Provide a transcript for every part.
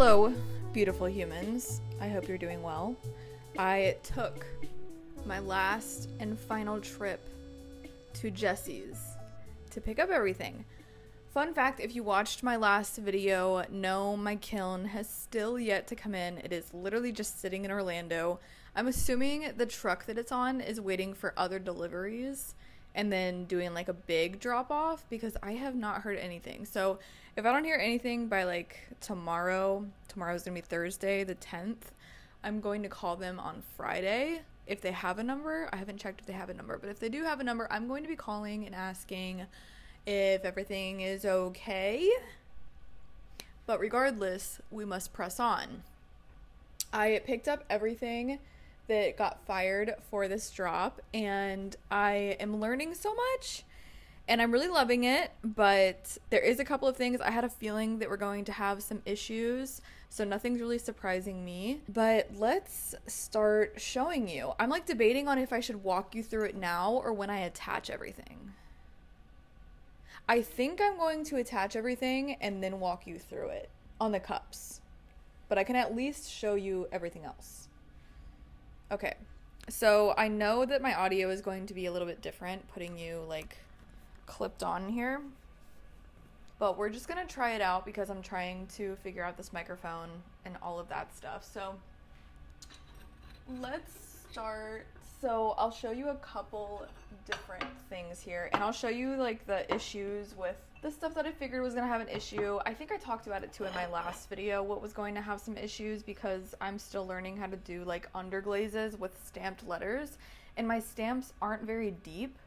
Hello, beautiful humans. I hope you're doing well. I took my last and final trip to Jesse's to pick up everything. Fun fact, if you watched my last video, no, my kiln has still yet to come in. It is literally just sitting in Orlando. I'm assuming the truck that it's on is waiting for other deliveries and then doing like a big drop off because I have not heard anything. So if I don't hear anything by like tomorrow's gonna be Thursday the 10th, I'm going to call them on Friday if they have a number. I haven't checked if they have a number, but if they do have a number, I'm going to be calling and asking if everything is okay. But regardless, we must press on. I picked up everything that got fired for this drop, and I am learning so much, and I'm really loving it, but there is a couple of things. I had a feeling that we're going to have some issues, so nothing's really surprising me, but let's start showing you. I'm like debating on if I should walk you through it now or when I attach everything. I think I'm going to attach everything and then walk you through it on the cups, but I can at least show you everything else. Okay, so I know that my audio is going to be a little bit different, putting you like clipped on here, but we're just gonna try it out because I'm trying to figure out this microphone and all of that stuff. So let's start. So I'll show you a couple different things here, and I'll show you like the issues with the stuff that I figured was gonna have an issue. I think I talked about it too in my last video, what was going to have some issues, because I'm still learning how to do like underglazes with stamped letters, and my stamps aren't very deep,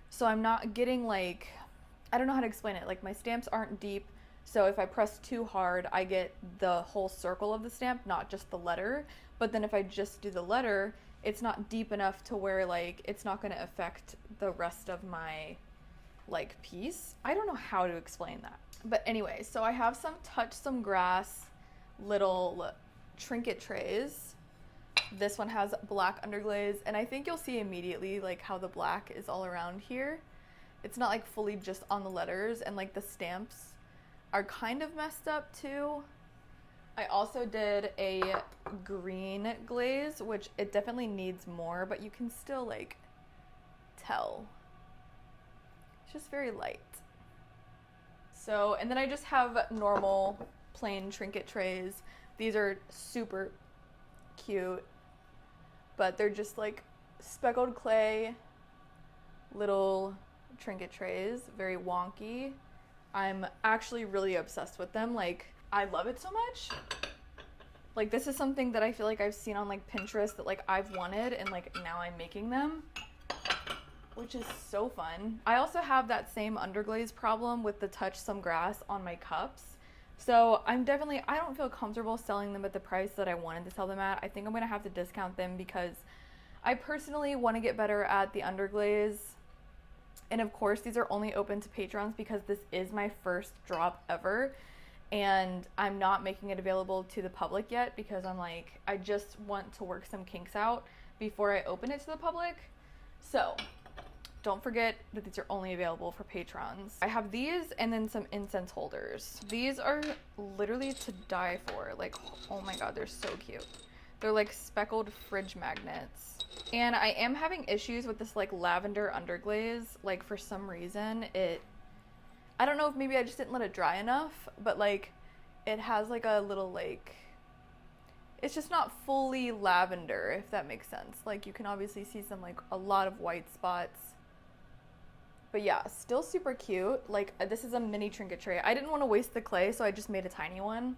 so I'm not getting like, I don't know how to explain it, like my stamps aren't deep, so if I press too hard I get the whole circle of the stamp, not just the letter. But then if I just do the letter, it's not deep enough to where like it's not going to affect the rest of my like piece. I don't know how to explain that. But anyway, so I have some Touch Some Grass little trinket trays. This one has black underglaze, and I think you'll see immediately like how the black is all around here. It's not like fully just on the letters, and like the stamps are kind of messed up too. I also did a green glaze, which it definitely needs more, but you can still like tell. It's just very light. So, and then I just have normal plain trinket trays. These are super cute, but they're just like speckled clay little trinket trays, very wonky. I'm actually really obsessed with them. Like, I love it so much. Like, this is something that I feel like I've seen on like Pinterest that like I've wanted, and like now I'm making them, which is so fun. I also have that same underglaze problem with the Touch Some Grass on my cups. So I don't feel comfortable selling them at the price that I wanted to sell them at. I think I'm gonna have to discount them because I personally want to get better at the underglaze. And of course, these are only open to patrons because this is my first drop ever. And I'm not making it available to the public yet because I'm like, I just want to work some kinks out before I open it to the public. So don't forget that these are only available for patrons. I have these and then some incense holders. These are literally to die for. Like, oh my God, they're so cute. They're like speckled fridge magnets. And I am having issues with this like lavender underglaze. Like, for some reason, I don't know if maybe I just didn't let it dry enough, but like it has like a little like, it's just not fully lavender, if that makes sense. Like, you can obviously see some like a lot of white spots. But yeah, still super cute. Like, this is a mini trinket tray. I didn't want to waste the clay, so I just made a tiny one.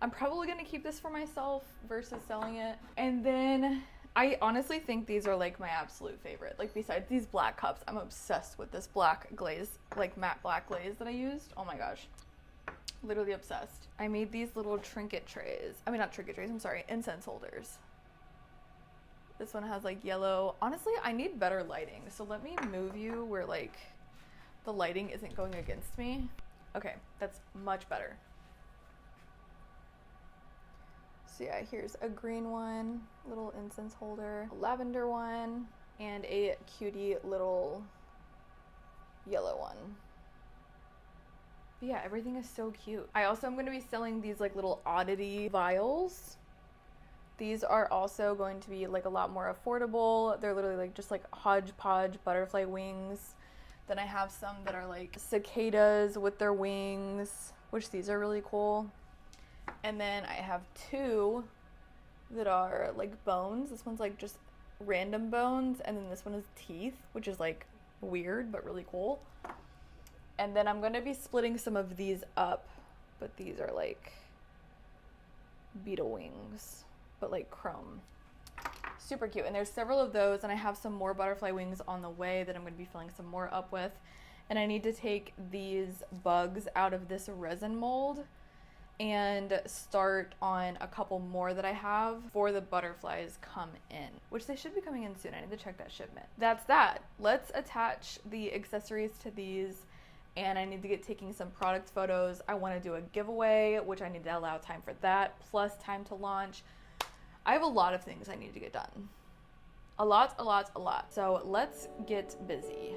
I'm probably going to keep this for myself versus selling it. And then I honestly think these are like my absolute favorite. Like, besides these black cups, I'm obsessed with this black glaze, like matte black glaze that I used. Oh my gosh. Literally obsessed. I made these little trinket trays. I mean, not trinket trays, I'm sorry, incense holders. This one has like yellow. Honestly, I need better lighting. So let me move you where like the lighting isn't going against me. Okay, that's much better. So yeah, here's a green one, little incense holder, a lavender one, and a cutie little yellow one. But yeah, everything is so cute. I also am going to be selling these like little oddity vials. These are also going to be like a lot more affordable. They're literally like just like hodgepodge butterfly wings. Then I have some that are like cicadas with their wings, which these are really cool. And then I have two that are like bones. This one's like just random bones, and then this one is teeth, which is like weird but really cool. And then I'm going to be splitting some of these up, but these are like beetle wings, but like chrome. Super cute. And there's several of those, and I have some more butterfly wings on the way that I'm going to be filling some more up with. And I need to take these bugs out of this resin mold and start on a couple more that I have before the butterflies come in, which they should be coming in soon. I need to check that shipment. That's that. Let's attach the accessories to these, and I need to get taking some product photos. I want to do a giveaway, which I need to allow time for that, plus time to launch. I have a lot of things I need to get done. A lot. So let's get busy.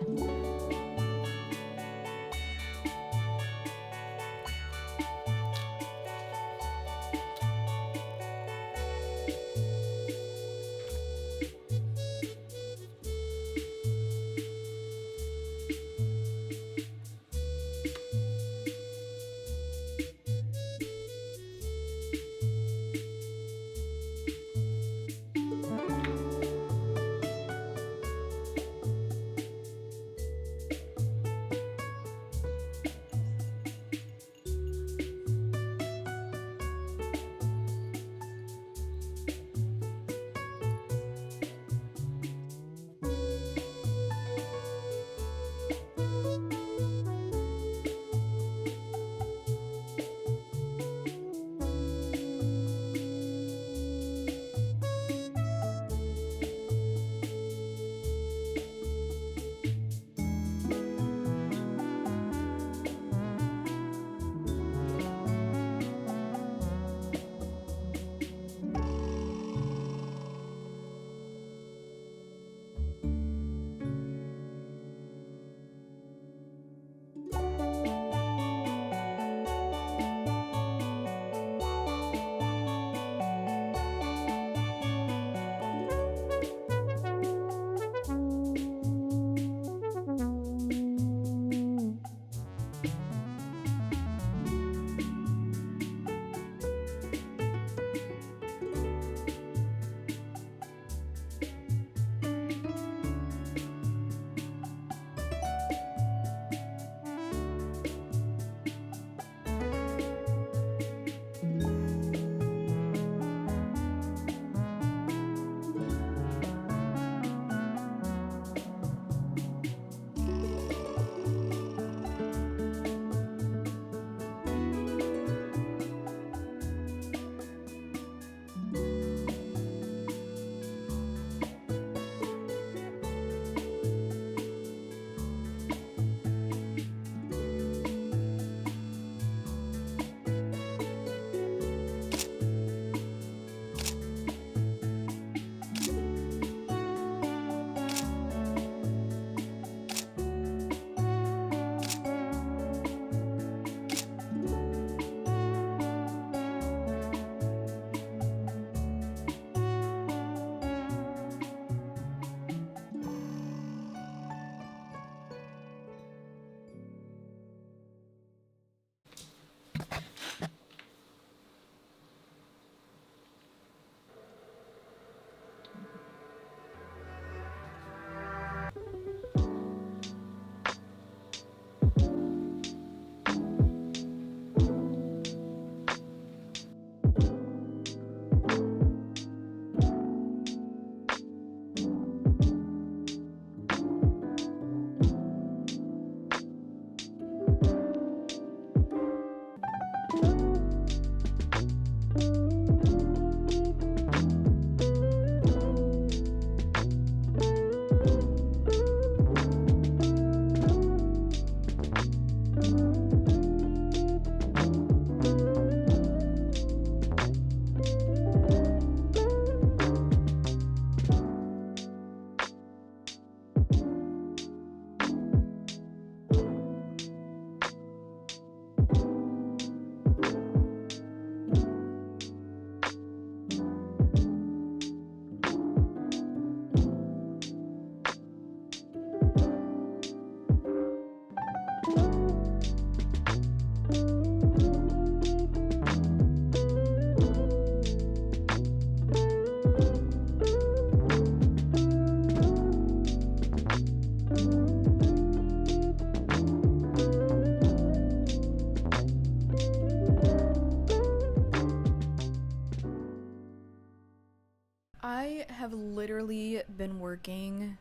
been working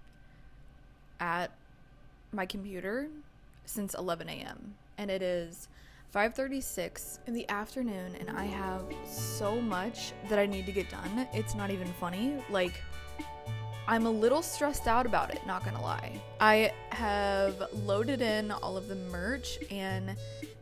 at my computer since 11 a.m. and it is 5:36 in the afternoon, and I have so much that I need to get done. It's not even funny. Like, I'm a little stressed out about it, not gonna lie. I have loaded in all of the merch and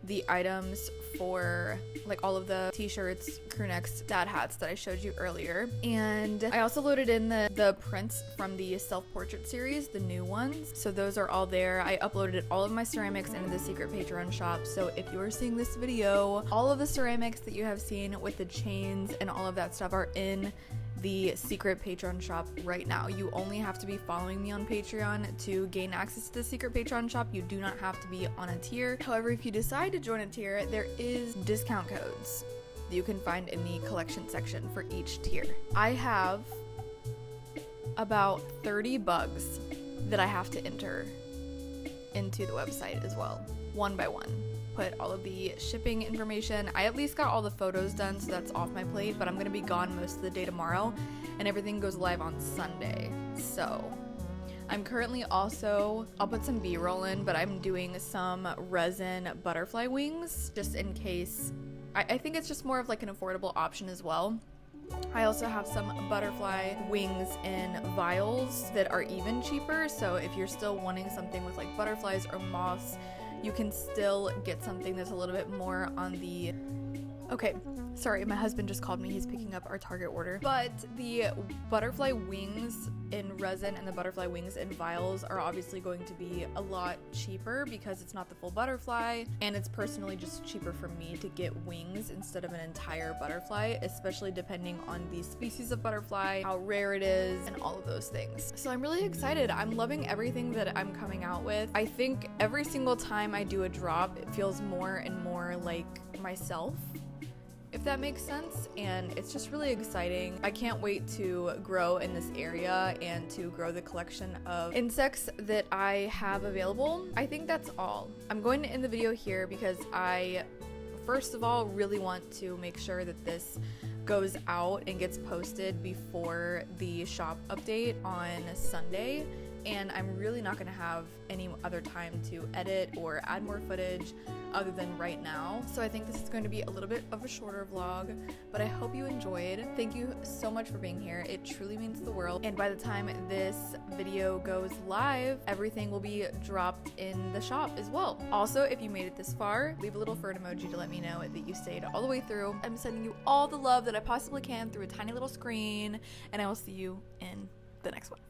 the items for like all of the t-shirts, crew necks, dad hats that I showed you earlier. And I also loaded in the prints from the self-portrait series, the new ones. So those are all there. I uploaded all of my ceramics into the secret Patreon shop. So if you are seeing this video, all of the ceramics that you have seen with the chains and all of that stuff are in the secret Patreon shop right now. You only have to be following me on Patreon to gain access to the secret Patreon shop. You do not have to be on a tier. However, if you decide to join a tier, there is discount codes that you can find in the collection section for each tier. I have about 30 bugs that I have to enter into the website as well, one by one. Put all of the shipping information. I at least got all the photos done, so that's off my plate, but I'm gonna be gone most of the day tomorrow, and everything goes live on Sunday. So I'm currently also, I'll put some B-roll in, but I'm doing some resin butterfly wings just in case. I think it's just more of like an affordable option as well. I also have some butterfly wings in vials that are even cheaper, so if you're still wanting something with like butterflies or moths, you can still get something that's a little bit more on the... Okay, sorry, my husband just called me. He's picking up our Target order. But the butterfly wings in resin and the butterfly wings in vials are obviously going to be a lot cheaper because it's not the full butterfly, and it's personally just cheaper for me to get wings instead of an entire butterfly, especially depending on the species of butterfly, how rare it is, and all of those things. So I'm really excited. I'm loving everything that I'm coming out with. I think every single time I do a drop, it feels more and more like myself, if that makes sense, and it's just really exciting. I can't wait to grow in this area and to grow the collection of insects that I have available. I think that's all. I'm going to end the video here because I, first of all, really want to make sure that this goes out and gets posted before the shop update on Sunday, and I'm really not going to have any other time to edit or add more footage other than right now. So I think this is going to be a little bit of a shorter vlog, but I hope you enjoyed. Thank you so much for being here. It truly means the world. And by the time this video goes live, everything will be dropped in the shop as well. Also, if you made it this far, leave a little fern emoji to let me know that you stayed all the way through. I'm sending you all the love that I possibly can through a tiny little screen, and I will see you in the next one.